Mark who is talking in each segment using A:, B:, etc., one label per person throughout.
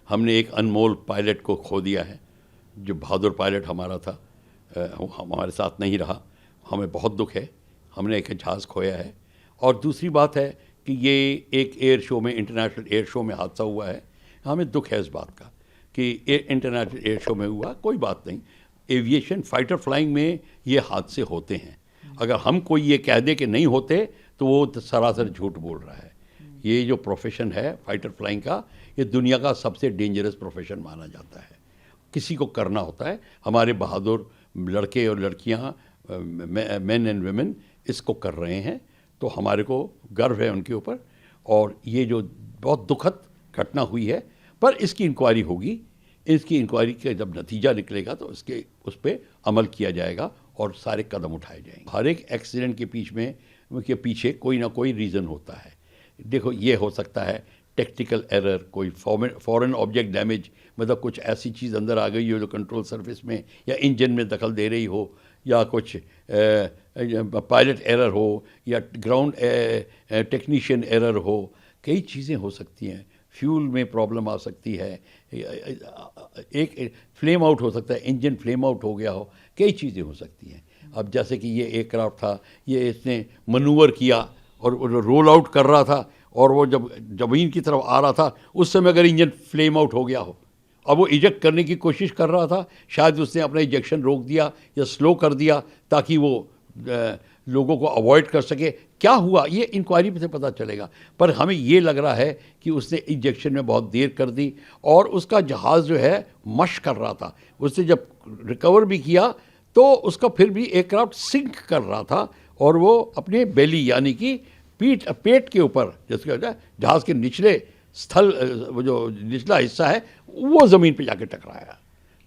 A: हमने एक अनमोल पायलट को खो दिया है, जो बहादुर पायलट हमारा था, हमारे साथ नहीं रहा। हमें बहुत दुख है, हमने एक जहाज़ खोया है। और दूसरी बात है कि ये एक एयर शो में, इंटरनेशनल एयर शो में हादसा हुआ है। हमें दुख है इस बात का कि इंटरनेशनल एयर शो में हुआ, कोई बात नहीं। एविएशन, फाइटर फ्लाइंग में ये हादसे होते हैं। अगर हम कोई ये कह दे कि नहीं होते तो वो सरासर झूठ बोल रहा है। ये जो प्रोफेशन है फाइटर फ्लाइंग का, ये दुनिया का सबसे डेंजरस प्रोफेशन माना जाता है। किसी को करना होता है। हमारे बहादुर लड़के और लड़कियां, मेन एंड वुमेन इसको कर रहे हैं, तो हमारे को गर्व है उनके ऊपर। और ये जो बहुत दुखद घटना हुई है, पर इसकी इंक्वायरी होगी। इसकी इंक्वायरी का जब नतीजा निकलेगा तो उस पर अमल किया जाएगा और सारे कदम उठाए जाएंगे। हर एक एक्सीडेंट के पीछे कोई ना कोई रीज़न होता है। देखो, ये हो सकता है टेक्निकल एरर, कोई फॉरेन ऑब्जेक्ट डैमेज, मतलब कुछ ऐसी चीज़ अंदर आ गई हो जो कंट्रोल सर्फिस में या इंजन में दखल दे रही हो, या कुछ पायलट एरर हो, या ग्राउंड टेक्नीशियन एरर हो। कई चीज़ें हो सकती हैं। फ्यूल में प्रॉब्लम आ सकती है, एक फ्लेम आउट हो सकता है, इंजन फ्लेम आउट हो गया हो, कई चीज़ें हो सकती हैं। अब जैसे कि ये एयरक्राफ्ट था, ये इसने मनूवर किया और रोल आउट कर रहा था, और वो जब ज़मीन की तरफ आ रहा था उस समय अगर इंजन फ्लेम आउट हो गया हो, अब वो इजेक्ट करने की कोशिश कर रहा था, शायद उसने अपना इजेक्शन रोक दिया या स्लो कर दिया ताकि वो लोगों को अवॉइड कर सके। क्या हुआ ये इंक्वायरी से पता चलेगा, पर हमें ये लग रहा है कि उसने इंजेक्शन में बहुत देर कर दी और उसका जहाज़ जो है मश कर रहा था। उसने जब रिकवर भी किया तो उसका फिर भी एयरक्राफ्ट सिंक कर रहा था, और वो अपने बेली यानी कि पेट के ऊपर, जिसके जहाज़ के निचले स्थल, वो जो निचला हिस्सा है वो ज़मीन पे जाके टकराया।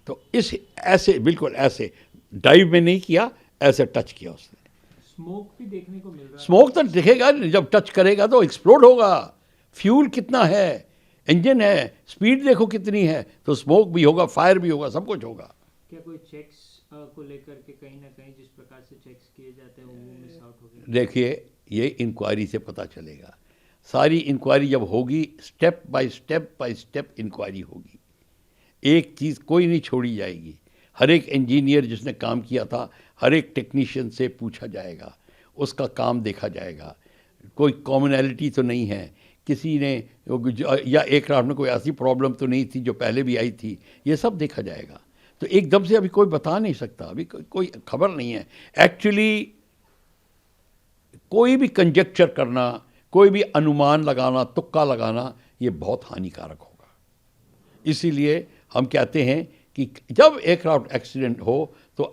A: तो ऐसे बिल्कुल ऐसे डाइव में नहीं किया, ऐसे टच किया उसने।
B: स्मोक भी देखने को मिल रहा है।
A: स्मोक तो दिखेगा, जब टच करेगा तो एक्सप्लोड होगा। फ्यूल कितना है, इंजन है, स्पीड देखो कितनी है, तो स्मोक भी होगा, फायर भी होगा, सब कुछ होगा।
B: क्या कोई चेक्स को लेकर के कहीं ना कहीं जिस प्रकार से चेक्स किए जाते हैं वो मिस आउट हो गए?
A: देखिए, ये इंक्वायरी से पता चलेगा। सारी इंक्वायरी जब होगी, स्टेप बाय स्टेप इंक्वायरी होगी। एक चीज़ कोई नहीं छोड़ी जाएगी। हर एक इंजीनियर जिसने काम किया था, हर एक टेक्नीशियन से पूछा जाएगा, उसका काम देखा जाएगा। कोई कॉमनैलिटी तो नहीं है, किसी ने या एयरक्राफ्ट में कोई ऐसी प्रॉब्लम तो नहीं थी जो पहले भी आई थी, ये सब देखा जाएगा। तो एकदम से अभी कोई बता नहीं सकता, अभी कोई खबर नहीं है। एक्चुअली कोई भी कंजेक्चर करना, कोई भी अनुमान लगाना, तुक्का लगाना, ये बहुत हानिकारक होगा। इसीलिए हम कहते हैं कि जब एयरक्राफ्ट एक्सीडेंट हो तो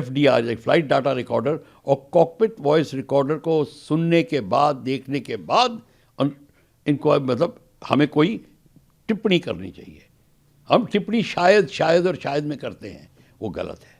A: FDR, फ्लाइट डाटा रिकॉर्डर, और कॉकपिट वॉइस रिकॉर्डर को सुनने के बाद, देखने के बाद इनको मतलब हमें कोई टिप्पणी करनी चाहिए। हम टिप्पणी शायद और शायद में करते हैं, वो गलत है।